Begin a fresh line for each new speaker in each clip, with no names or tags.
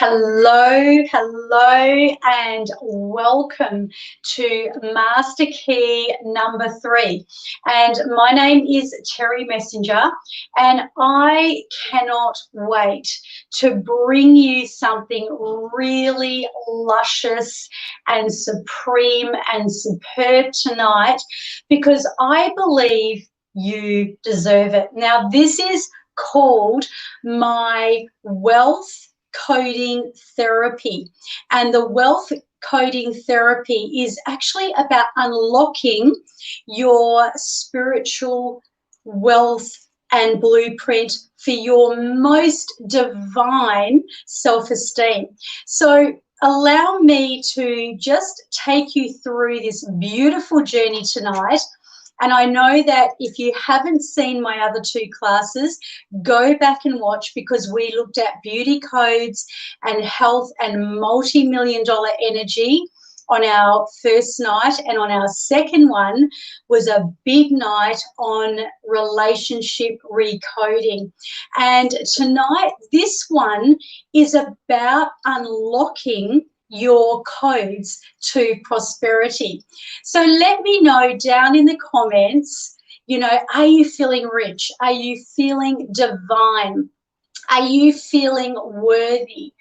Hello, and welcome to Master Key number 3. And my name is Terry Messenger, and I cannot wait to bring you something really luscious and supreme and superb tonight, because I believe you deserve it. Now, this is called my wealth coding therapy, and the wealth coding therapy is actually about unlocking your spiritual wealth and blueprint for your most divine self-esteem. So allow me to just take you through this beautiful journey tonight. And I know that if you haven't seen my other 2 classes, go back and watch, because we looked at beauty codes and health and multi-million-dollar energy on our first night, and on our second one was a big night on relationship recoding. And tonight, this one is about unlocking your codes to prosperity. So let me know down in the comments, are you feeling rich? Are you feeling divine? Are you feeling worthy?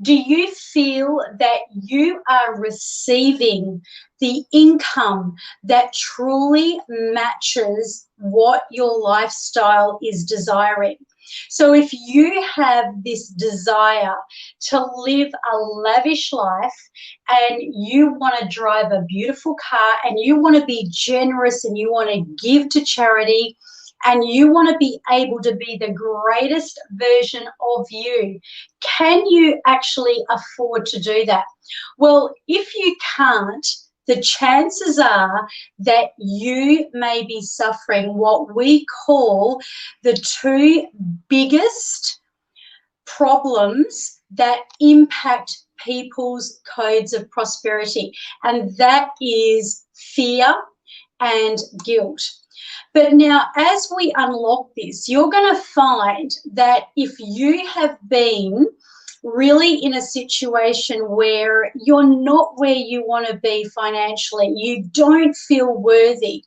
Do you feel that you are receiving the income that truly matches what your lifestyle is desiring? So if you have this desire to live a lavish life, and you want to drive a beautiful car, and you want to be generous, and you want to give to charity, and you want to be able to be the greatest version of you, can you actually afford to do that? Well, if you can't, the chances are that you may be suffering what we call the 2 biggest problems that impact people's codes of prosperity, and that is fear and guilt. But now, as we unlock this, you're going to find that if you have been really in a situation where you're not where you want to be financially, you don't feel worthy,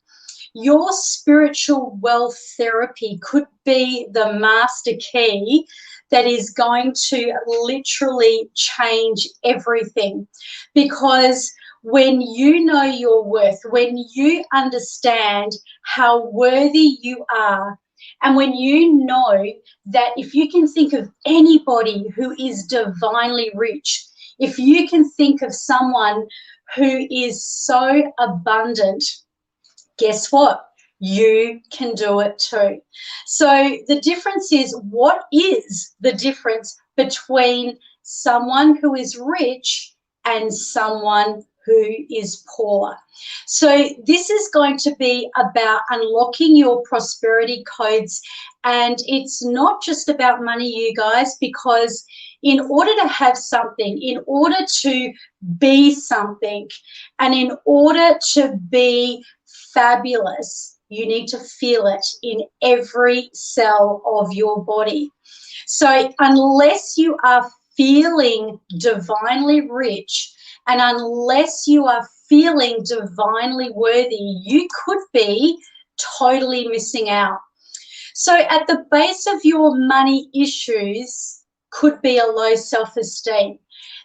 your spiritual wealth therapy could be the master key that is going to literally change everything. Because when you know your worth, when you understand how worthy you are, and when you know that if you can think of anybody who is divinely rich, if you can think of someone who is so abundant, guess what? You can do it too. So the difference is, what is the difference between someone who is rich and someone who is poor? So this is going to be about unlocking your prosperity codes, and it's not just about money, you guys, because in order to have something, in order to be something, and in order to be fabulous, you need to feel it in every cell of your body. So unless you are feeling divinely rich, and unless you are feeling divinely worthy, you could be totally missing out. So at the base of your money issues could be a low self-esteem.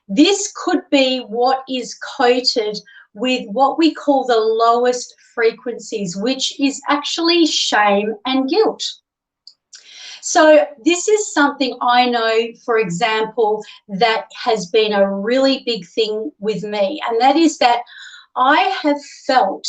This could be what is coated with what we call the lowest frequencies, which is actually shame and guilt. So this is something I know, for example, that has been a really big thing with me, and that is that I have felt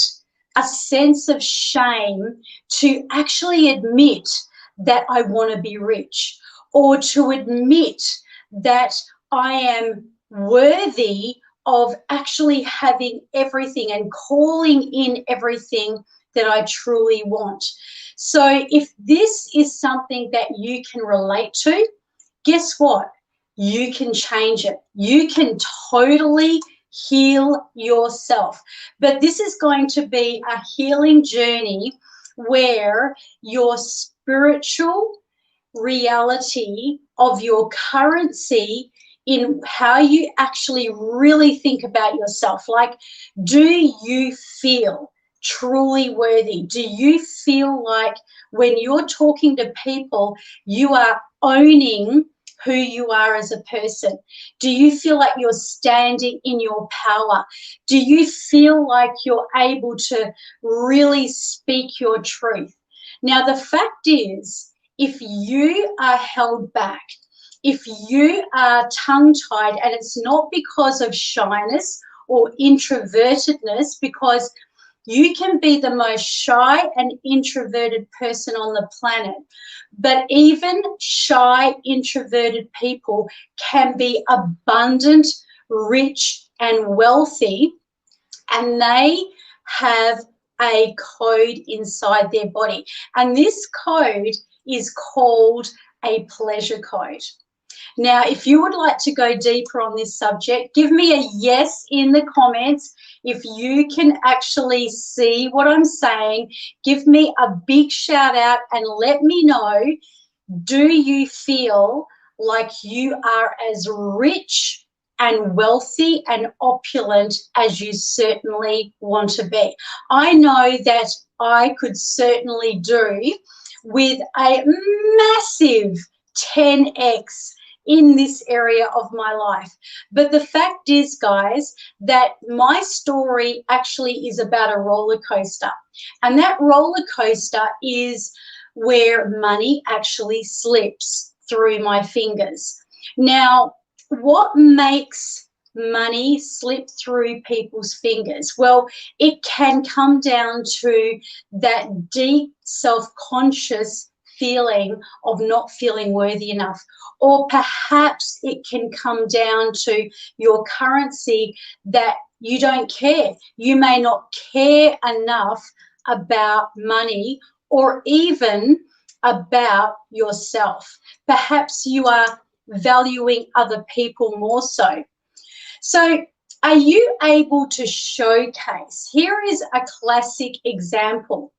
a sense of shame to actually admit that I want to be rich, or to admit that I am worthy of actually having everything and calling in everything that I truly want. So if this is something that you can relate to, guess what? You can change it. You can totally heal yourself. But this is going to be a healing journey where your spiritual reality of your currency in how you actually really think about yourself. Like, do you feel truly worthy? Do you feel like when you're talking to people, you are owning who you are as a person? Do you feel like you're standing in your power? Do you feel like you're able to really speak your truth? Now, the fact is, if you are held back, if you are tongue-tied, and it's not because of shyness or introvertedness, because you can be the most shy and introverted person on the planet, but even shy, introverted people can be abundant, rich, and wealthy, and they have a code inside their body. And this code is called a pleasure code. Now, if you would like to go deeper on this subject, give me a yes in the comments. If you can actually see what I'm saying, give me a big shout out and let me know, do you feel like you are as rich and wealthy and opulent as you certainly want to be? I know that I could certainly do with a massive 10x in this area of my life. But the fact is, guys, that my story actually is about a roller coaster. And that roller coaster is where money actually slips through my fingers. Now, what makes money slip through people's fingers? Well, it can come down to that deep self-conscious feeling of not feeling worthy enough. Or perhaps it can come down to your currency, that you don't care. You may not care enough about money or even about yourself. Perhaps you are valuing other people more so. So, are you able to showcase? Here is a classic example.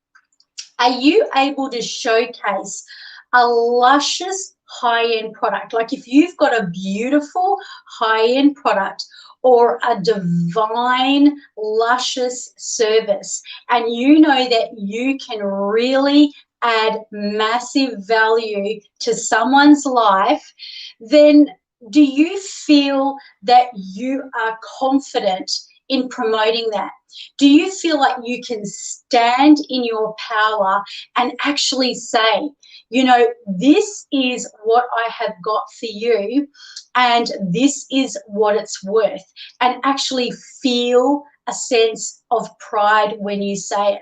Are you able to showcase a luscious high-end product? Like, if you've got a beautiful high-end product or a divine luscious service, and you know that you can really add massive value to someone's life, then do you feel that you are confident in promoting that? Do you feel like you can stand in your power and actually say, you know, this is what I have got for you, and this is what it's worth, and actually feel a sense of pride when you say it?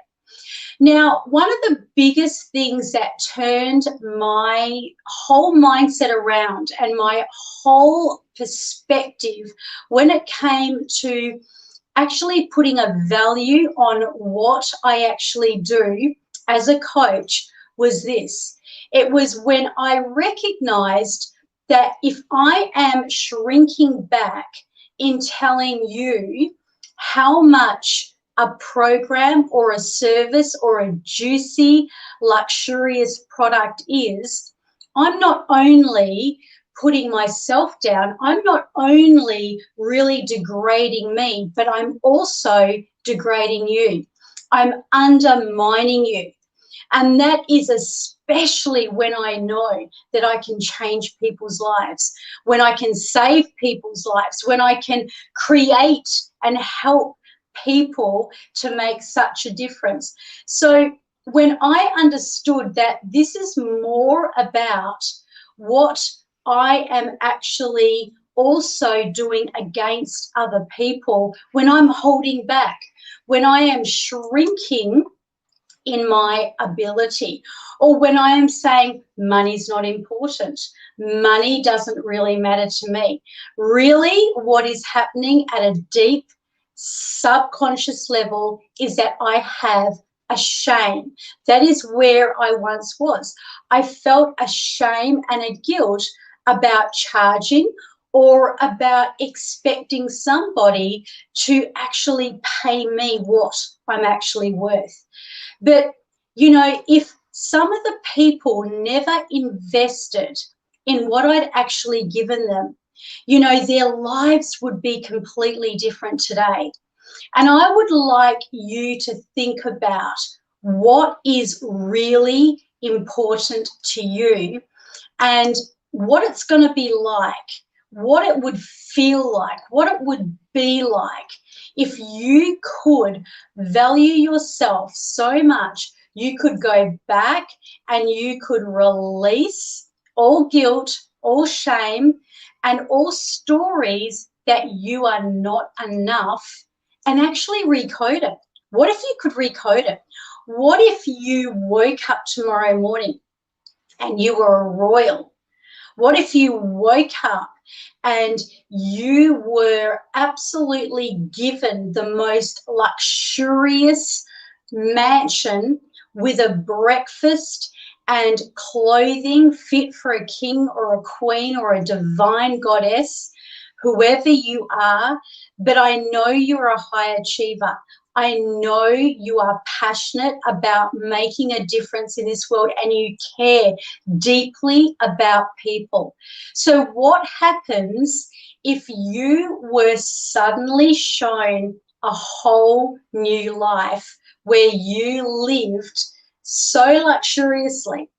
Now, one of the biggest things that turned my whole mindset around and my whole perspective when it came to actually putting a value on what I actually do as a coach was this. It was when I recognized that if I am shrinking back in telling you how much a program or a service or a juicy, luxurious product is, I'm not only putting myself down, I'm not only really degrading me, but I'm also degrading you. I'm undermining you. And that is especially when I know that I can change people's lives, when I can save people's lives, when I can create and help people to make such a difference. So when I understood that this is more about what I am actually also doing against other people, when I'm holding back, when I am shrinking in my ability, or when I am saying money's not important, money doesn't really matter to me. Really, what is happening at a deep subconscious level is that I have a shame. That is where I once was. I felt a shame and a guilt about charging or about expecting somebody to actually pay me what I'm actually worth. But, you know, if some of the people never invested in what I'd actually given them, You know, their lives would be completely different today. And I would like you to think about what is really important to you and what it's going to be like, what it would feel like, what it would be like if you could value yourself so much you could go back and you could release all guilt, all shame, and all stories that you are not enough and actually recode it. What if you could recode it? What if you woke up tomorrow morning and you were a royal? What if you woke up and you were absolutely given the most luxurious mansion with a breakfast and clothing fit for a king or a queen or a divine goddess, whoever you are? But I know you're a high achiever. I know you are passionate about making a difference in this world and you care deeply about people. So what happens if you were suddenly shown a whole new life where you lived so luxuriously?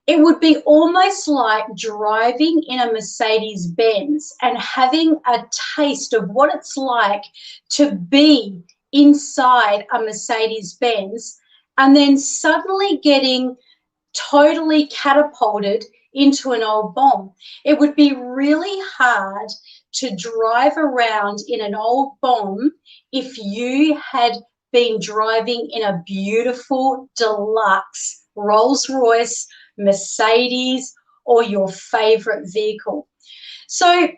It would be almost like driving in a Mercedes Benz and having a taste of what it's like to be inside a Mercedes Benz and then suddenly getting totally catapulted into an old bomb. It would be really hard to drive around in an old bomb if you had been driving in a beautiful deluxe Rolls-Royce, Mercedes, or your favorite vehicle. So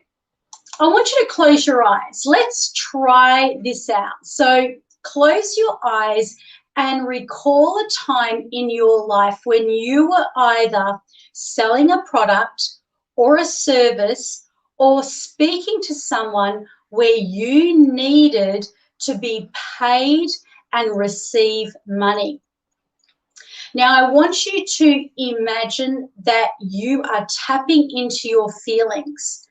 I want you to close your eyes. Let's try this out. So close your eyes and recall a time in your life when you were either selling a product or a service or speaking to someone where you needed to be paid and receive money. Now, I want you to imagine that you are tapping into your feelings.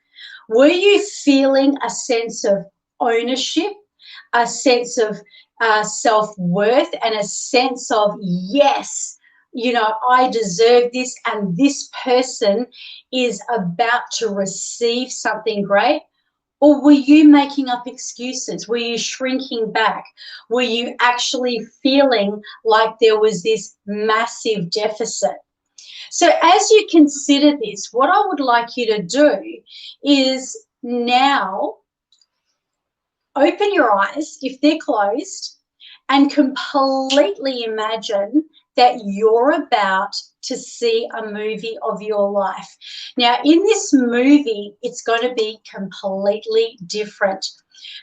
Were you feeling a sense of ownership, a sense of self-worth, and a sense of, yes, you know, I deserve this and this person is about to receive something great? Or were you making up excuses? Were you shrinking back? Were you actually feeling like there was this massive deficit? So as you consider this, what I would like you to do is now open your eyes, if they're closed, and completely imagine that you're about to see a movie of your life. Now, in this movie, it's going to be completely different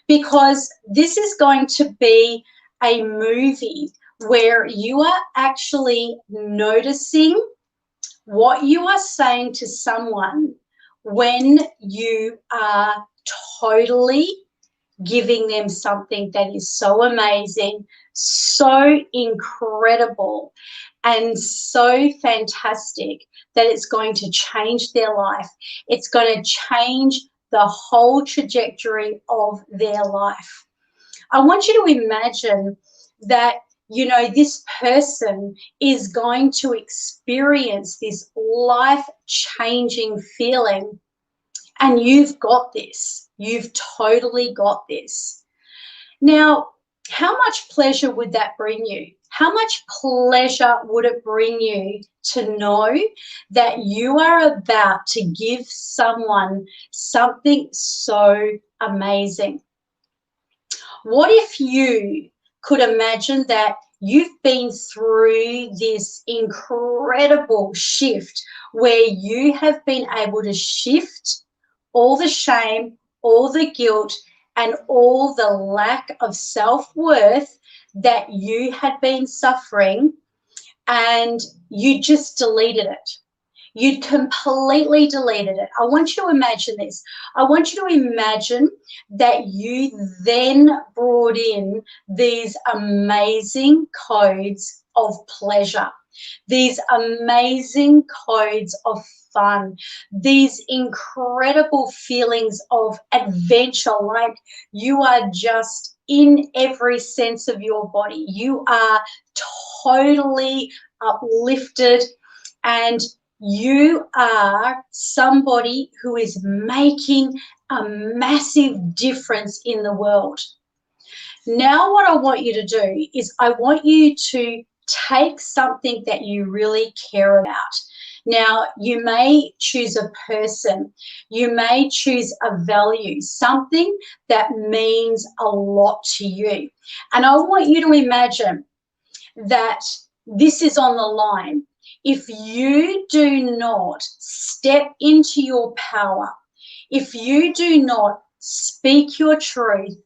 because this is going to be a movie where you are actually noticing what you are saying to someone when you are totally giving them something that is so amazing, so incredible, and so fantastic that it's going to change their life. It's going to change the whole trajectory of their life. I want you to imagine that, you know, this person is going to experience this life-changing feeling, and you've got this. You've totally got this. Now, how much pleasure would that bring you? How much pleasure would it bring you to know that you are about to give someone something so amazing? What if you could imagine that you've been through this incredible shift where you have been able to shift all the shame, all the guilt, and all the lack of self-worth that you had been suffering, and you just deleted it. You'd completely deleted it. I want you to imagine this. I want you to imagine that you then brought in these amazing codes of pleasure, these amazing codes of fun, these incredible feelings of adventure, like you are just in every sense of your body. You are totally uplifted, and you are somebody who is making a massive difference in the world. Now what I want you to do is I want you to take something that you really care about. Now, you may choose a person, you may choose a value, something that means a lot to you. And I want you to imagine that this is on the line. If you do not step into your power, if you do not speak your truth,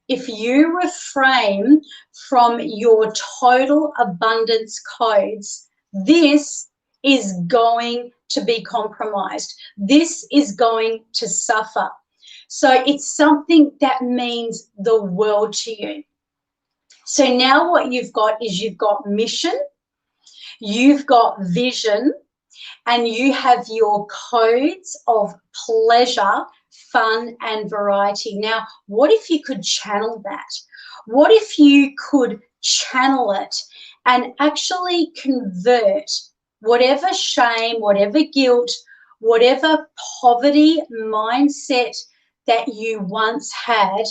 if you refrain from your total abundance codes, this is going to be compromised. This is going to suffer. So it's something that means the world to you. So now what you've got is you've got mission, you've got vision, and you have your codes of pleasure, fun, and variety. Now, what if you could channel that? What if you could channel it and actually convert whatever shame, whatever guilt, whatever poverty mindset that you once had,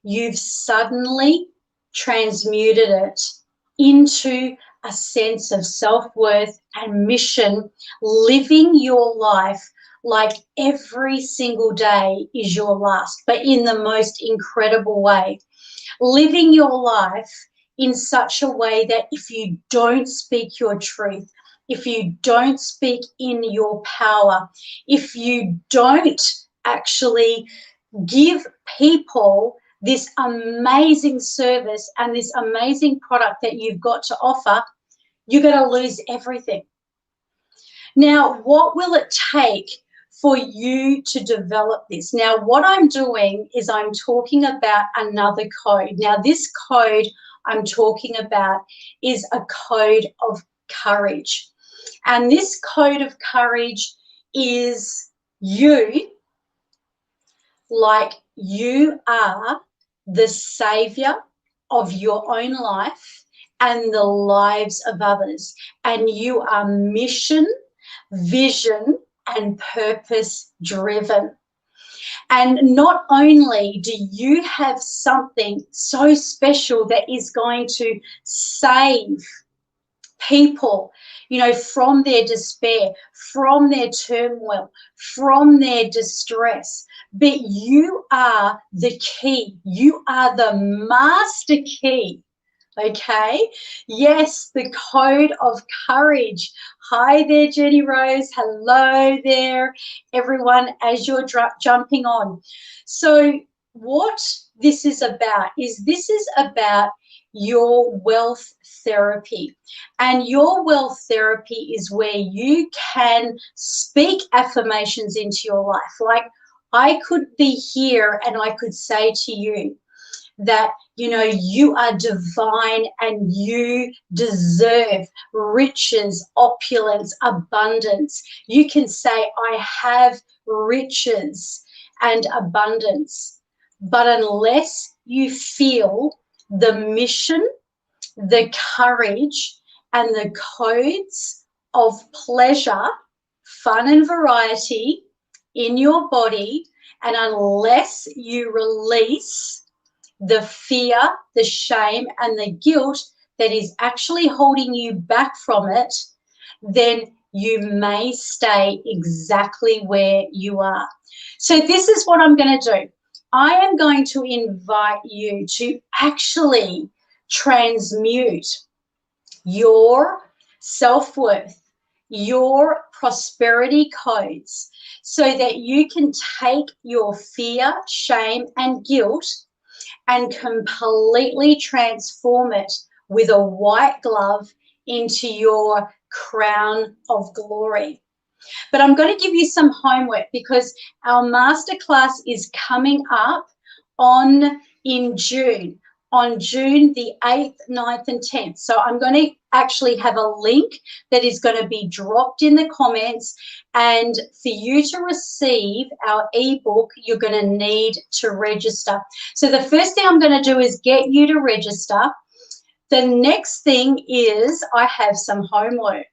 you've suddenly transmuted it into a sense of self-worth and mission, living your life like every single day is your last, but in the most incredible way. Living your life in such a way that if you don't speak your truth, if you don't speak in your power, if you don't actually give people this amazing service and this amazing product that you've got to offer, you're going to lose everything. Now, what will it take for you to develop this? Now, what I'm doing is I'm talking about another code. Now, this code I'm talking about is a code of courage. And this code of courage is you, like you are the savior of your own life and the lives of others. And you are mission, vision, and purpose driven. And not only do you have something so special that is going to save people, you know, from their despair, from their turmoil, from their distress, but you are the key. You are the master key. Okay. Yes, the code of courage. Hi there, Jenny Rose. Hello there, everyone, as you're jumping on. So what this is about is your wealth therapy. And your wealth therapy is where you can speak affirmations into your life. Like I could be here and I could say to you that, you know, you are divine and you deserve riches, opulence, abundance. You can say, I have riches and abundance. But unless you feel the mission, the courage, and the codes of pleasure, fun, and variety in your body, and unless you release the fear, the shame, and the guilt that is actually holding you back from it, then you may stay exactly where you are. So this is what I'm going to do. I am going to invite you to actually transmute your self-worth, your prosperity codes, so that you can take your fear, shame, and guilt and completely transform it with a white glove into your crown of glory. But I'm going to give you some homework because our masterclass is coming up in June, on June the 8th, 9th, and 10th. So I'm going to actually have a link that is going to be dropped in the comments. And for you to receive our ebook, you're going to need to register. So the first thing I'm going to do is get you to register. The next thing is I have some homework.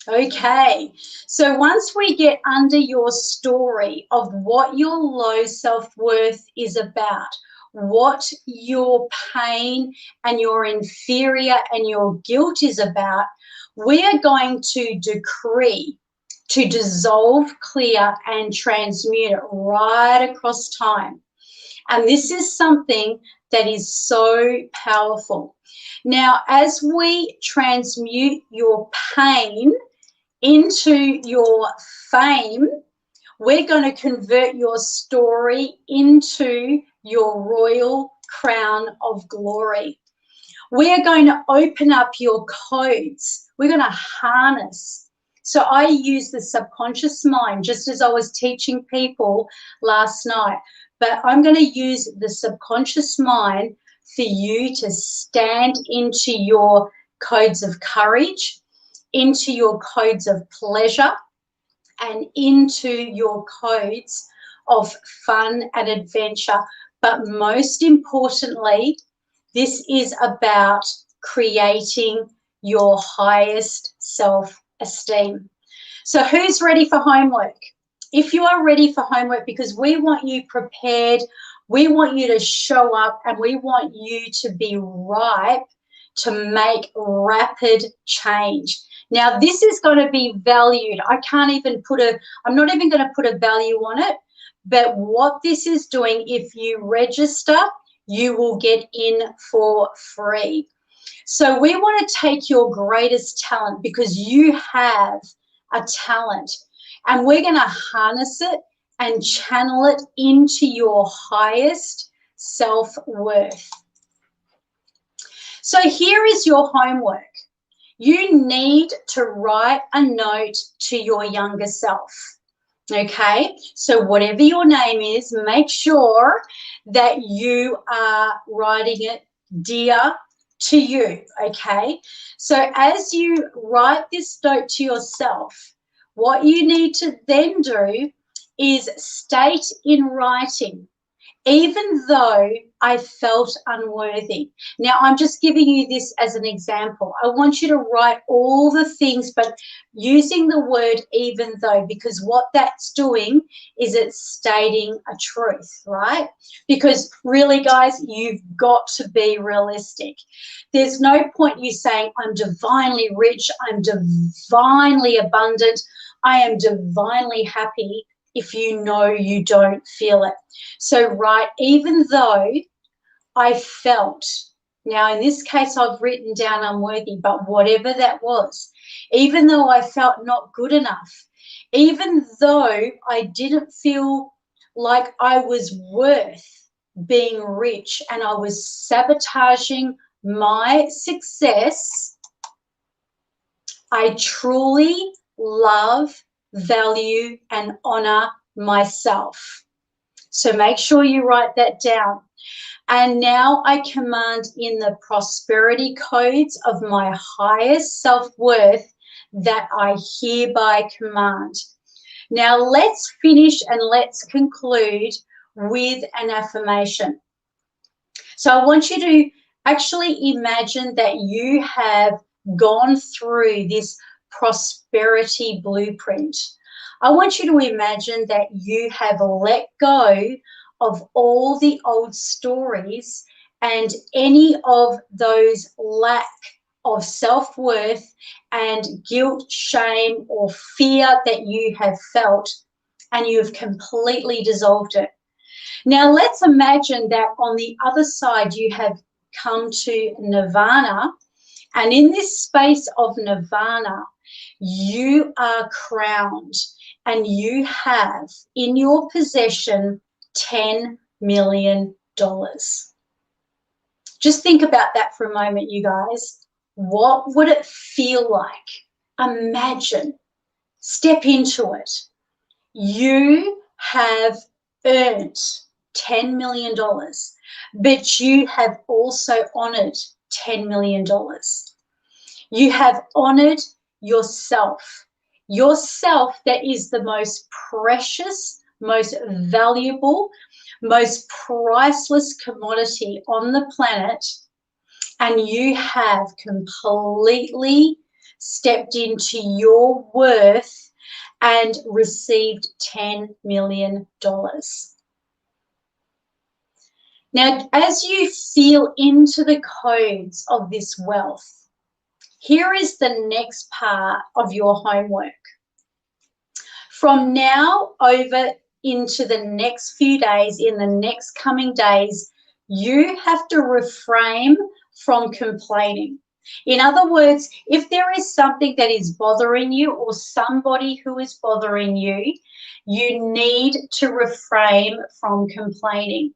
Okay, so once we get under your story of what your low self-worth is about, what your pain and your inferior and your guilt is about, we are going to decree, to dissolve, clear, and transmute it right across time. And this is something that is so powerful. Now, as we transmute your pain into your fame, we're going to convert your story into your royal crown of glory. We are going to open up your codes. We're going to harness. So I use the subconscious mind, just as I was teaching people last night, but I'm going to use the subconscious mind for you to stand into your codes of courage, into your codes of pleasure, and into your codes of fun and adventure. But most importantly, this is about creating your highest self-esteem. So who's ready for homework? If you are ready for homework, because we want you prepared, we want you to show up, and we want you to be ripe to make rapid change. Now, this is going to be valued. I'm not even going to put a value on it, but what this is doing, if you register, you will get in for free. So we want to take your greatest talent, because you have a talent, and we're going to harness it and channel it into your highest self-worth. So here is your homework. You need to write a note to your younger self. Okay, so whatever your name is, make sure that you are writing it dear to you. Okay, so as you write this note to yourself, what you need to then do is state in writing, even though I felt unworthy. Now, I'm just giving you this as an example. I want you to write all the things, but using the word even though, because what that's doing is it's stating a truth, right? Because really, guys, you've got to be realistic. There's no point you saying, I'm divinely rich, I'm divinely abundant, I am divinely happy, if you know you don't feel it. So write, even though I felt. Now, in this case, I've written down unworthy, but whatever that was, even though I felt not good enough, even though I didn't feel like I was worth being rich and I was sabotaging my success, I truly love, value, and honor myself. So make sure you write that down. And now I command in the prosperity codes of my highest self-worth that I hereby command. Now let's finish and let's conclude with an affirmation. So I want you to actually imagine that you have gone through this prosperity blueprint. I want you to imagine that you have let go of all the old stories and any of those lack of self-worth and guilt, shame, or fear that you have felt, and you've completely dissolved it. Now let's imagine that on the other side you have come to nirvana, and in this space of nirvana you are crowned and you have in your possession $10 million. Just think about that for a moment, you guys. What would it feel like? Imagine, step into it. You have earned $10 million, but you have also honored $10 million. You have honored yourself. Yourself, that is the most precious, most valuable, most priceless commodity on the planet. And you have completely stepped into your worth and received $10 million. Now, as you feel into the codes of this wealth, here is the next part of your homework. From now over into the next few days, in the next coming days, you have to refrain from complaining. In other words, if there is something that is bothering you or somebody who is bothering you, you need to refrain from complaining.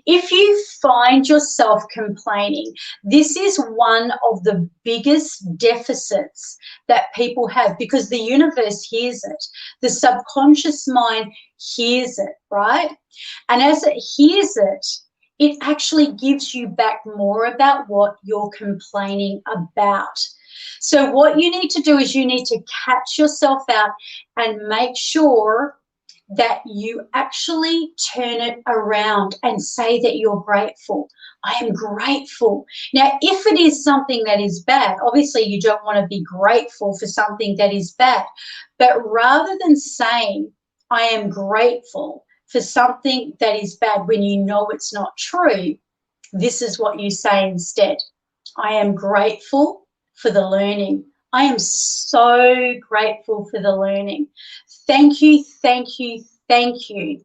If you find yourself complaining, this is one of the biggest deficits that people have, because the universe hears it. The subconscious mind hears it, right? And as it hears it, it actually gives you back more about what you're complaining about. So what you need to do is you need to catch yourself out and make sure that you actually turn it around and say that you're grateful. I am grateful. Now, if it is something that is bad, obviously you don't want to be grateful for something that is bad. But rather than saying, I am grateful for something that is bad when you know it's not true, this is what you say instead. I am grateful for the learning. I am so grateful for the learning. Thank you, thank you, thank you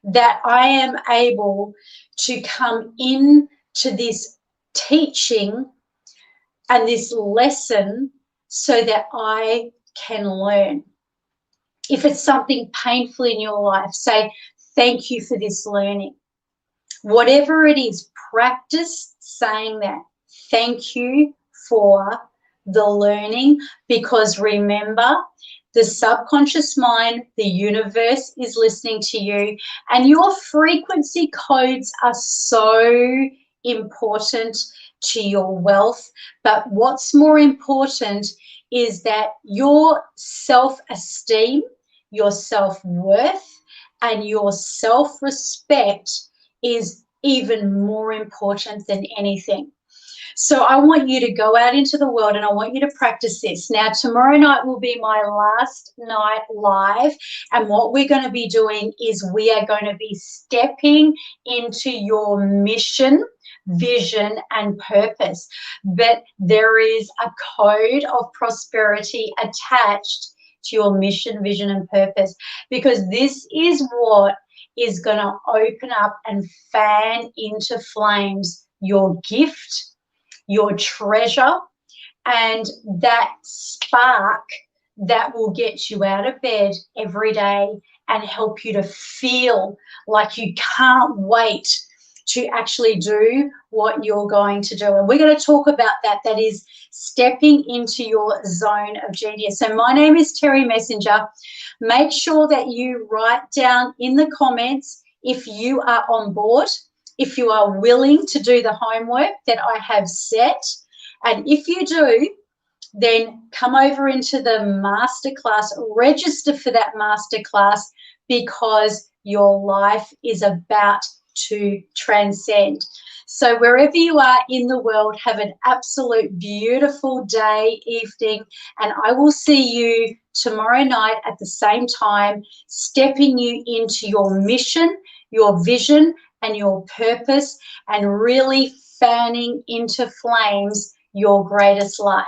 that I am able to come in to this teaching and this lesson so that I can learn. If it's something painful in your life, say, thank you for this learning. Whatever it is, practice saying that. Thank you for the learning, because remember, the subconscious mind, the universe is listening to you, and your frequency codes are so important to your wealth. But what's more important is that your self-esteem, your self-worth, and your self-respect is even more important than anything. So I want you to go out into the world and I want you to practice this. Now, tomorrow night will be my last night live. And what we're going to be doing is we are going to be stepping into your mission, vision, and purpose. But there is a code of prosperity attached to your mission, vision, and purpose, because this is what is going to open up and fan into flames your gift, your treasure, and that spark that will get you out of bed every day and help you to feel like you can't wait to actually do what you're going to do. And we're going to talk about that. That is stepping into your zone of genius. So my name is Terry Messenger. Make sure that you write down in the comments if you are on board, if you are willing to do the homework that I have set. And if you do, then come over into the masterclass, register for that masterclass, because your life is about to transcend. So wherever you are in the world, have an absolute beautiful day, evening, and I will see you tomorrow night at the same time, stepping you into your mission, your vision, and your purpose, and really fanning into flames your greatest life.